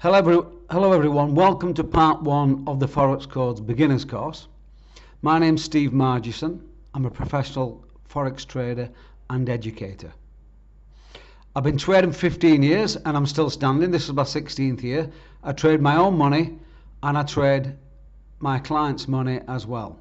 Hello everyone, welcome to part 1 of the Forex Codes beginners course. My name's Steve Margison. I'm a professional Forex trader and educator. I've been trading 15 years and I'm still standing. This is my 16th year. I trade my own money and I trade my clients' money as well.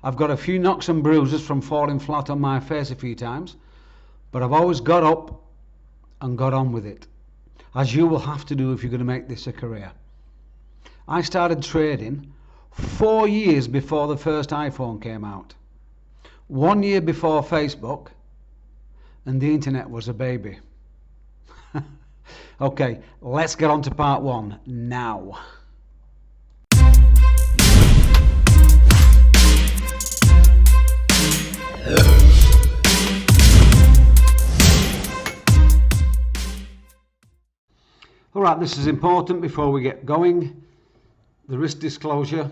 I've got a few knocks and bruises from falling flat on my face a few times, but I've always got up and got on with it, as you will have to do if you're going to make this a career. I started trading 4 years before the first iPhone came out, 1 year before Facebook, and the internet was a baby. Okay, let's get on to part 1 now. Alright, this is important before we get going. The risk disclosure.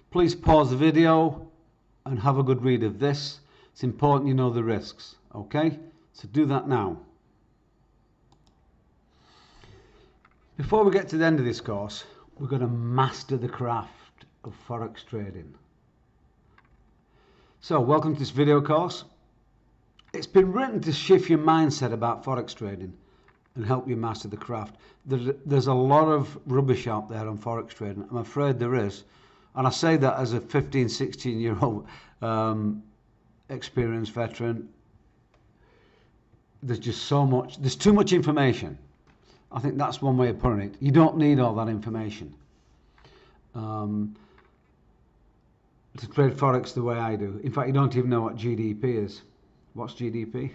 Please pause the video and have a good read of this. It's important you know the risks. Okay, so do that now. Before we get to the end of this course, we're going to master the craft of Forex trading. So, welcome to this video course. It's been written to shift your mindset about Forex trading and help you master the craft. There's a lot of rubbish out there on Forex trading. I'm afraid there is. And I say that as a 15, 16-year-old experienced veteran. There's just so much. There's too much information. I think that's one way of putting it. You don't need all that information to trade Forex the way I do. In fact, you don't even know what GDP is. What's GDP?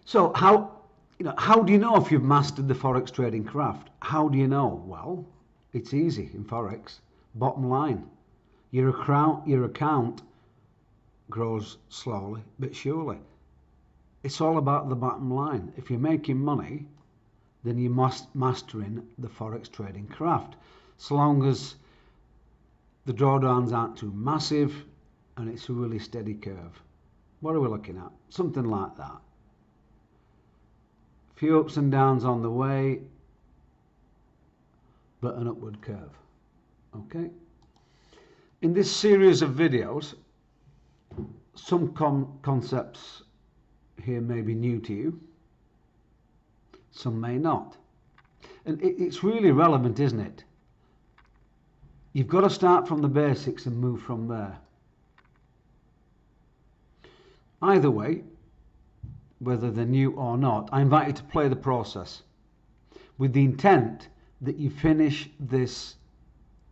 So how do you know if you've mastered the Forex trading craft? How do you know? Well, it's easy in Forex. Bottom line, your account grows slowly but surely. It's all about the bottom line. If you're making money, then you must mastering the Forex trading craft. So long as the drawdowns aren't too massive and it's a really steady curve. What are we looking at? Something like that. Few ups and downs on the way, but an upward curve. Okay. In this series of videos, some concepts here may be new to you, some may not, and it's really relevant, isn't it? You've got to start from the basics and move from there. Either way, whether they're new or not, I invite you to play the process with the intent that you finish this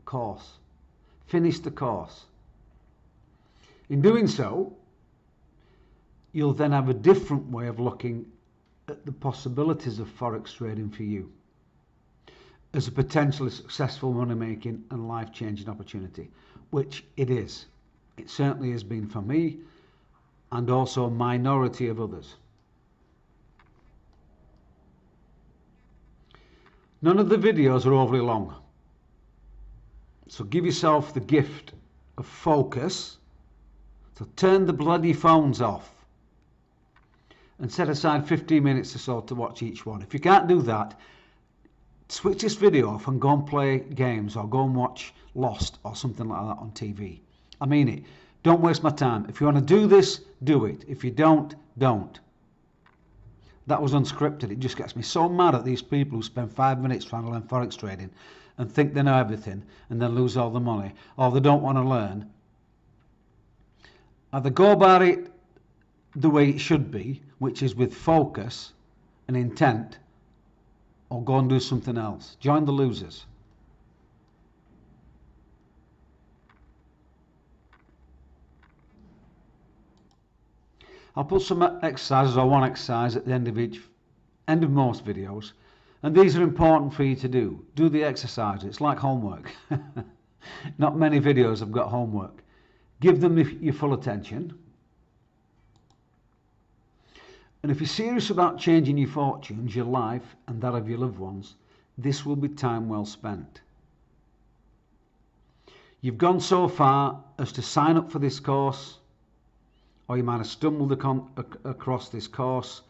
course. Finish the course. In doing so, you'll then have a different way of looking at the possibilities of Forex trading for you as a potentially successful money-making and life-changing opportunity, which it is. It certainly has been for me and also a minority of others. None of the videos are overly long, so give yourself the gift of focus. So turn the bloody phones off and set aside 15 minutes or so to watch each one. If you can't do that, switch this video off and go and play games or go and watch Lost or something like that on TV. I mean it. Don't waste my time. If you want to do this, do it. If you don't, don't. That was unscripted. It just gets me so mad at these people who spend 5 minutes trying to learn Forex trading and think they know everything and then lose all the money, or they don't want to learn. Either go about it the way it should be, which is with focus and intent, or go and do something else. Join the losers. I'll put some exercises or one exercise at the end of most videos, and these are important for you to do. Do the exercise. It's like homework. Not many videos have got homework. Give them your full attention. And if you're serious about changing your fortunes, your life, and that of your loved ones, this will be time well spent. You've gone so far as to sign up for this course, or you might have stumbled across this course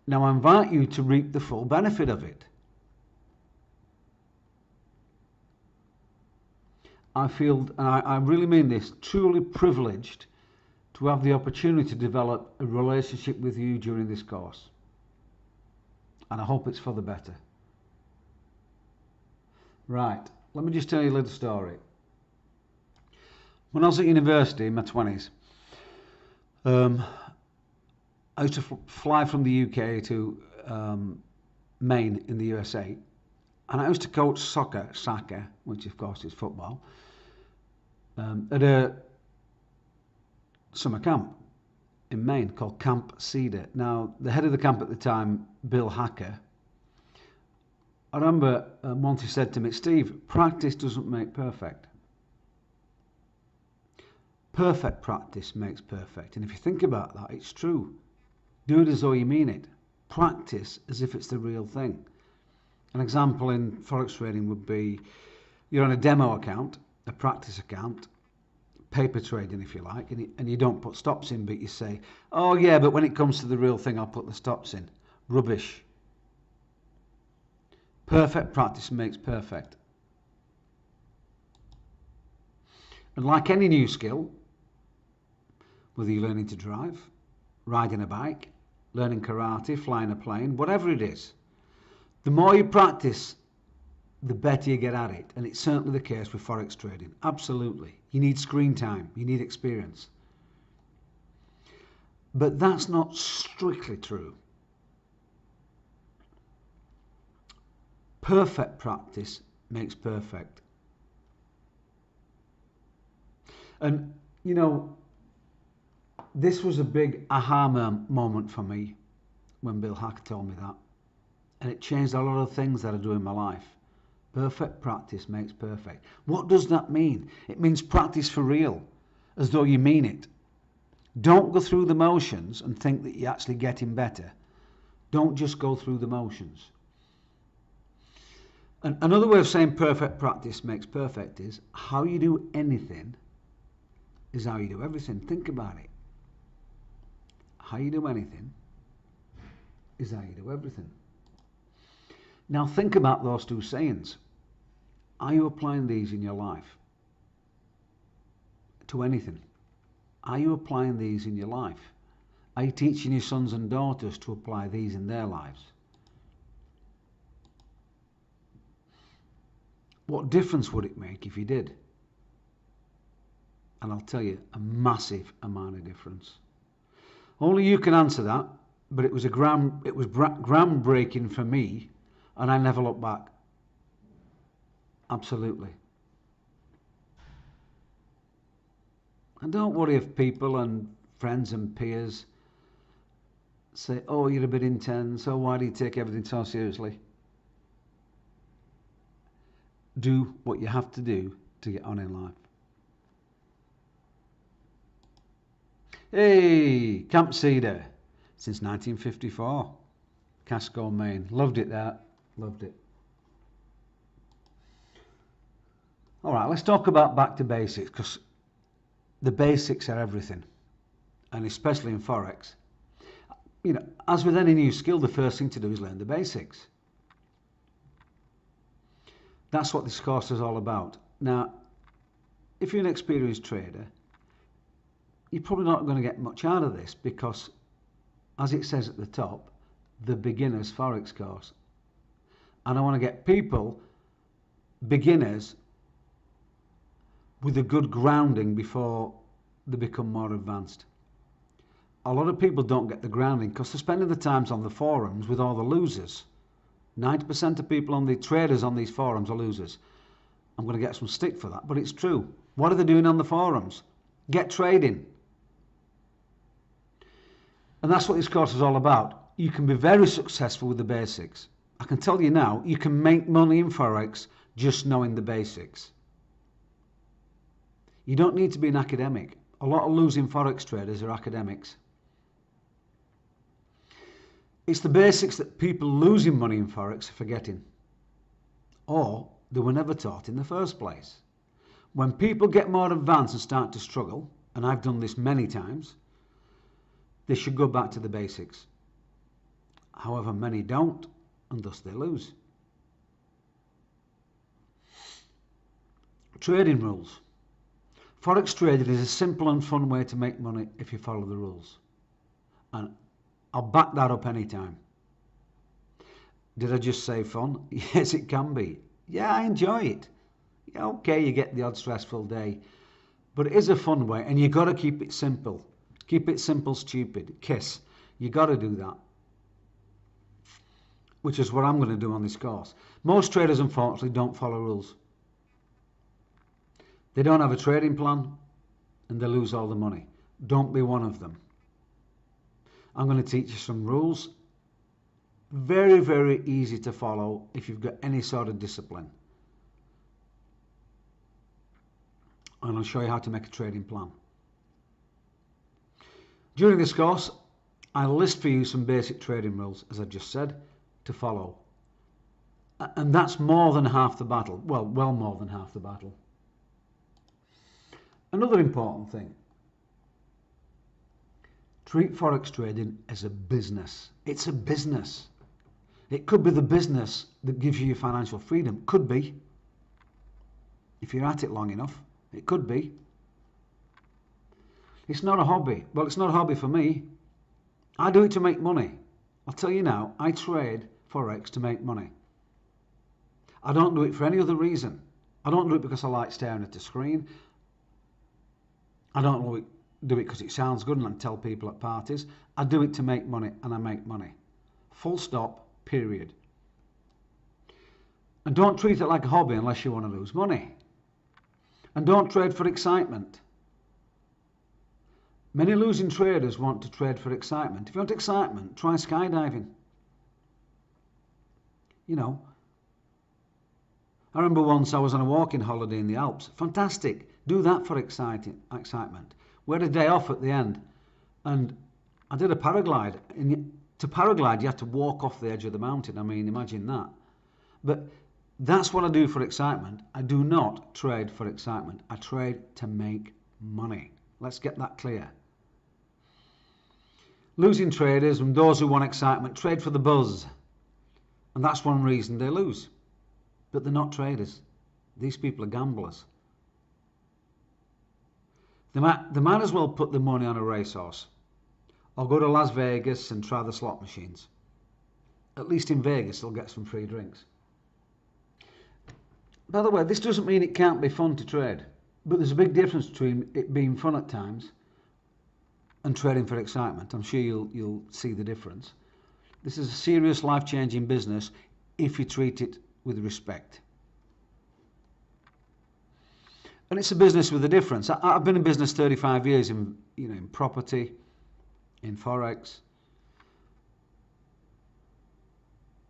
Now I invite you to reap the full benefit of it. I feel, and I really mean this, truly privileged to have the opportunity to develop a relationship with you during this course. And I hope it's for the better. Right, let me just tell you a little story. When I was at university in my 20s, I used to fly from the UK to Maine in the USA, and I used to coach soccer, which of course is football, at a summer camp in Maine called Camp Cedar. Now, the head of the camp at the time, Bill Hacker, I remember once he said to me, "Steve, practice doesn't make perfect. Perfect practice makes perfect." And if you think about that, it's true. Do it as though you mean it. Practice as if it's the real thing. An example in Forex trading would be you're on a demo account, a practice account, paper trading if you like, and you don't put stops in, but you say, "Oh yeah, but when it comes to the real thing, I'll put the stops in." Rubbish. Perfect practice makes perfect. And like any new skill, whether you're learning to drive, riding a bike, learning karate, flying a plane, whatever it is, the more you practice, the better you get at it. And it's certainly the case with Forex trading. Absolutely. You need screen time. You need experience. But that's not strictly true. Perfect practice makes perfect. And, you know, this was a big aha moment for me when Bill Hacker told me that. And it changed a lot of things that I do in my life. Perfect practice makes perfect. What does that mean? It means practice for real, as though you mean it. Don't go through the motions and think that you're actually getting better. Don't just go through the motions. And another way of saying perfect practice makes perfect is how you do anything is how you do everything. Think about it. How you do anything is how you do everything. Now think about those two sayings. Are you applying these in your life? To anything? Are you applying these in your life? Are you teaching your sons and daughters to apply these in their lives? What difference would it make if you did? And I'll tell you, a massive amount of difference. Only you can answer that, but it was groundbreaking for me, and I never looked back. Absolutely. And don't worry if people and friends and peers say, "Oh, you're a bit intense. Oh, why do you take everything so seriously?" Do what you have to do to get on in life. Hey, Camp Cedar, since 1954. Casco, Maine. Loved it there. Loved it. All right, let's talk about back to basics, because the basics are everything, and especially in Forex. You know, as with any new skill, the first thing to do is learn the basics. That's what this course is all about. Now, if you're an experienced trader, you're probably not going to get much out of this because, as it says at the top, the beginner's Forex course. And I want to get people, beginners, with a good grounding before they become more advanced. A lot of people don't get the grounding because they're spending the times on the forums with all the losers. 90% of people on the traders on these forums are losers. I'm going to get some stick for that, but it's true. What are they doing on the forums? Get trading. And that's what this course is all about. You can be very successful with the basics. I can tell you now, you can make money in Forex just knowing the basics. You don't need to be an academic. A lot of losing Forex traders are academics. It's the basics that people losing money in Forex are forgetting. Or they were never taught in the first place. When people get more advanced and start to struggle, and I've done this many times, they should go back to the basics. However, many don't, and thus they lose. Trading rules. Forex trading is a simple and fun way to make money if you follow the rules. And I'll back that up anytime. Did I just say fun? Yes, it can be. Yeah, I enjoy it. Yeah, okay, you get the odd stressful day. But it is a fun way, and you got to keep it simple. Keep it simple, stupid. KISS. You got to do that. Which is what I'm going to do on this course. Most traders, unfortunately, don't follow rules. They don't have a trading plan, and they lose all the money. Don't be one of them. I'm going to teach you some rules. Very, very easy to follow if you've got any sort of discipline. And I'll show you how to make a trading plan. During this course, I'll list for you some basic trading rules, as I just said, to follow. And that's more than half the battle. Well more than half the battle. Another important thing. Treat Forex trading as a business. It's a business. It could be the business that gives you your financial freedom. Could be. If you're at it long enough. It could be. It's not a hobby. Well, it's not a hobby for me. I do it to make money. I'll tell you now, I trade Forex to make money. I don't do it for any other reason. I don't do it because I like staring at the screen. I don't do it because it sounds good and I tell people at parties. I do it to make money, and I make money. Full stop, period. And don't treat it like a hobby unless you want to lose money. And don't trade for excitement. Many losing traders want to trade for excitement. If you want excitement, try skydiving. You know. I remember once I was on a walking holiday in the Alps. Fantastic. Do that for excitement. We had a day off at the end, and I did a paraglide. And to paraglide, you have to walk off the edge of the mountain. I mean, imagine that. But that's what I do for excitement. I do not trade for excitement. I trade to make money. Let's get that clear. Losing traders and those who want excitement trade for the buzz. And that's one reason they lose. But they're not traders. These people are gamblers. They might as well put the money on a racehorse or go to Las Vegas and try the slot machines. At least in Vegas they'll get some free drinks. By the way, this doesn't mean it can't be fun to trade, but there's a big difference between it being fun at times and trading for excitement. I'm sure you'll see the difference. This is a serious life-changing business if you treat it with respect. And it's a business with a difference. I've been in business 35 years in property, in Forex.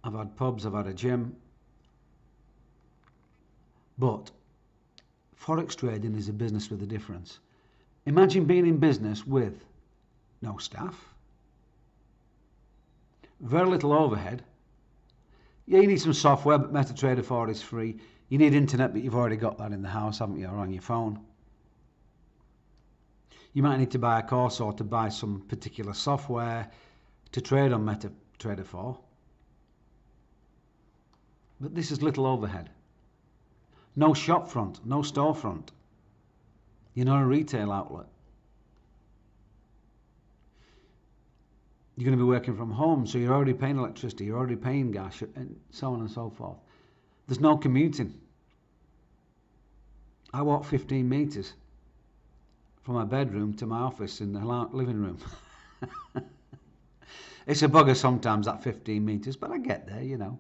I've had pubs, I've had a gym. But Forex trading is a business with a difference. Imagine being in business with no staff, very little overhead. Yeah, you need some software, but MetaTrader 4 is free. You need internet, but you've already got that in the house, haven't you, or on your phone. You might need to buy a course or to buy some particular software to trade on MetaTrader 4. But this is little overhead. No shop front, no storefront. You're not a retail outlet. You're going to be working from home, so you're already paying electricity, you're already paying gas, and so on and so forth. There's no commuting. I walk 15 metres from my bedroom to my office in the living room. It's a bugger sometimes, that 15 metres, but I get there, you know.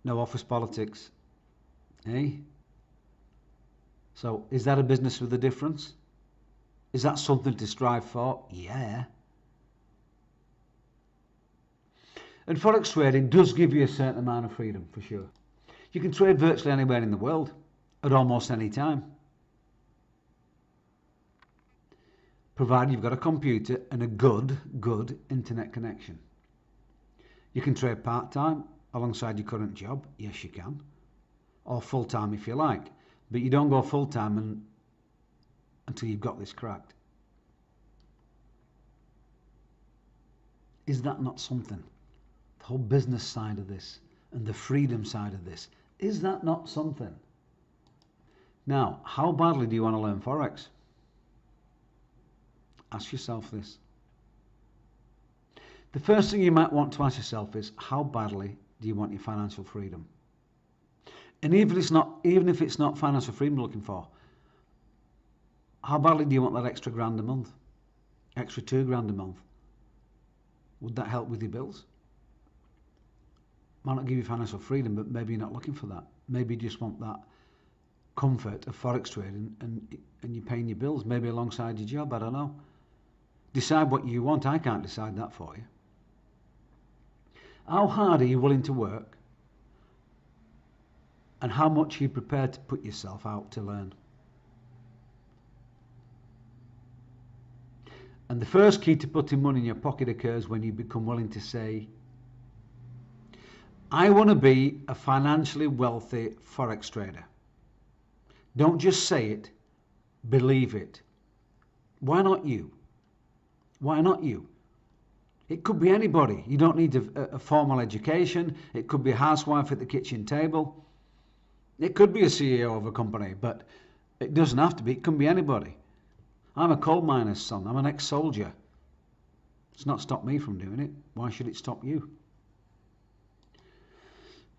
No office politics, eh? So, is that a business with a difference? Is that something to strive for? Yeah. And Forex trading does give you a certain amount of freedom, for sure. You can trade virtually anywhere in the world, at almost any time. Provided you've got a computer and a good internet connection. You can trade part-time alongside your current job, yes you can. Or full-time if you like. But you don't go full-time until you've got this cracked. Is that not something? The whole business side of this and the freedom side of this, is that not something? Now, how badly do you want to learn Forex? Ask yourself this. The first thing you might want to ask yourself is, how badly do you want your financial freedom? And even if it's not financial freedom you're looking for, how badly do you want that extra grand a month? Extra £2 a month? Would that help with your bills? Might not give you financial freedom, but maybe you're not looking for that. Maybe you just want that comfort of Forex trading and you're paying your bills, maybe alongside your job, I don't know. Decide what you want. I can't decide that for you. How hard are you willing to work? And how much are you prepared to put yourself out to learn? And the first key to putting money in your pocket occurs when you become willing to say, I want to be a financially wealthy Forex trader. Don't just say it, believe it. Why not you? Why not you? It could be anybody. You don't need a formal education. It could be a housewife at the kitchen table. It could be a CEO of a company, but it doesn't have to be. It can be anybody. I'm a coal miner's son. I'm an ex-soldier. It's not stopped me from doing it. Why should it stop you?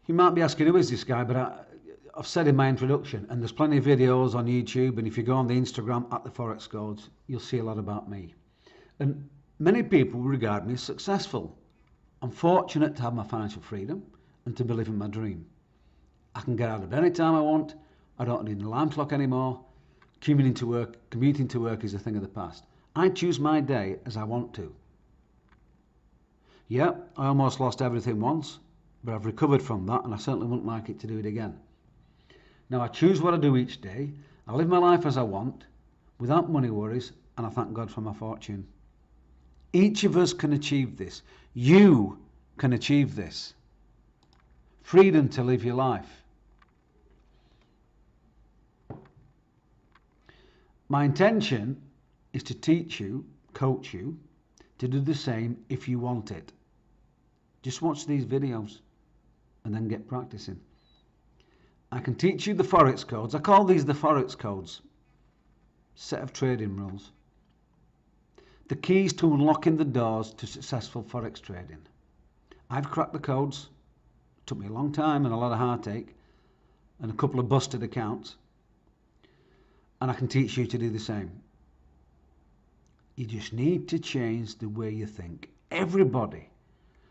You might be asking, who is this guy? But I've said in my introduction, and there's plenty of videos on YouTube, and if you go on the Instagram at the Forex Codes, you'll see a lot about me. And many people regard me as successful. I'm fortunate to have my financial freedom and to be living my dream. I can get out of bed any time I want. I don't need an alarm clock anymore. Commuting to work is a thing of the past. I choose my day as I want to. Yeah, I almost lost everything once, but I've recovered from that, and I certainly wouldn't like it to do it again. Now I choose what I do each day. I live my life as I want, without money worries, and I thank God for my fortune. Each of us can achieve this. You can achieve this. Freedom to live your life. My intention is to teach you, coach you, to do the same if you want it. Just watch these videos and then get practicing. I can teach you the Forex Codes. I call these the Forex Codes. Set of trading rules. The keys to unlocking the doors to successful Forex trading. I've cracked the codes. It took me a long time and a lot of heartache and a couple of busted accounts. And I can teach you to do the same. You just need to change the way you think. Everybody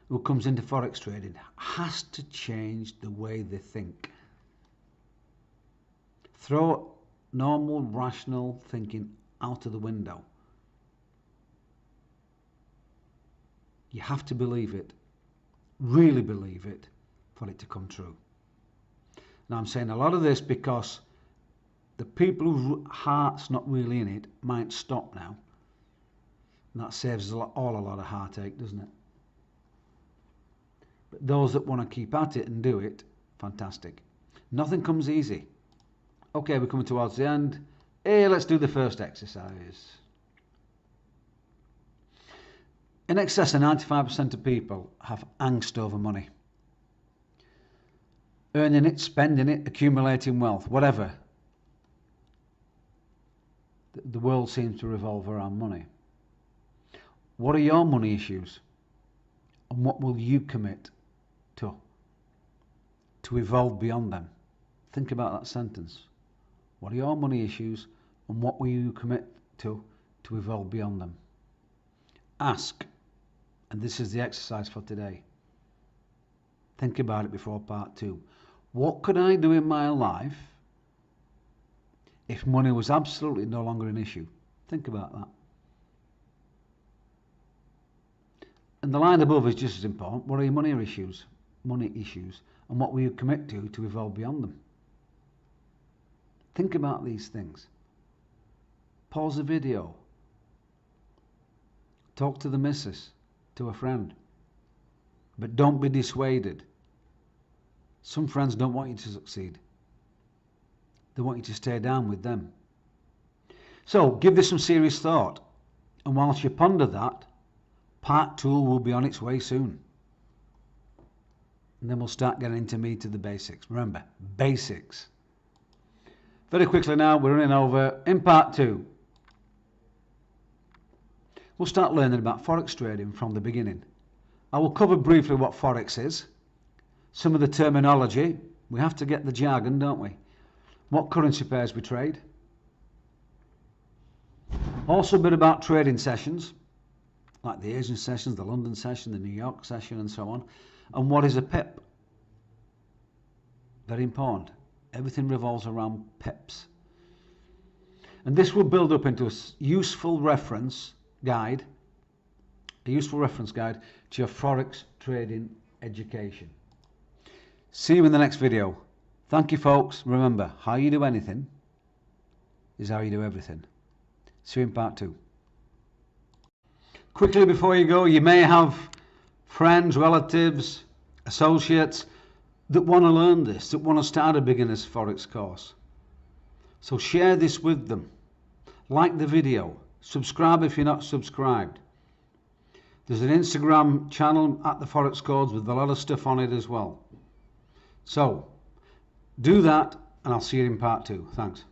who comes into Forex trading has to change the way they think. Throw normal, rational thinking out of the window. You have to believe it, really believe it, for it to come true. Now I'm saying a lot of this because the people whose heart's not really in it might stop now. And that saves us all a lot of heartache, doesn't it? But those that want to keep at it and do it, fantastic. Nothing comes easy. Okay, we're coming towards the end. Hey, let's do the first exercise. In excess of 95% of people have angst over money. Earning it, spending it, accumulating wealth, whatever. The world seems to revolve around money. What are your money issues? And what will you commit to evolve beyond them? Think about that sentence. What are your money issues and what will you commit to evolve beyond them? Ask, and this is the exercise for today. Think about it before part 2. What could I do in my life if money was absolutely no longer an issue? Think about that. And the line above is just as important. What are your money issues? And what will you commit to evolve beyond them? Think about these things. Pause the video. Talk to the missus, to a friend. But don't be dissuaded. Some friends don't want you to succeed. They want you to stay down with them. So give this some serious thought. And whilst you ponder that, Part 2 will be on its way soon. And then we'll start getting into meat of the basics. Remember, basics. Very quickly now, we're running over. In part 2, we'll start learning about Forex trading from the beginning. I will cover briefly what Forex is, some of the terminology. We have to get the jargon, don't we? What currency pairs we trade. Also a bit about trading sessions, like the Asian sessions, the London session, the New York session, and so on. And what is a pip? Very important. Everything revolves around pips. And this will build up into a useful reference guide, to your Forex trading education. See you in the next video. Thank you, folks. Remember, how you do anything is how you do everything. See you in part 2. Quickly before you go, you may have friends, relatives, associates that want to learn this, that want to start a beginner's Forex course. So share this with them. Like the video. Subscribe if you're not subscribed. There's an Instagram channel at the Forex Codes with a lot of stuff on it as well. So do that, and I'll see you in part 2. Thanks.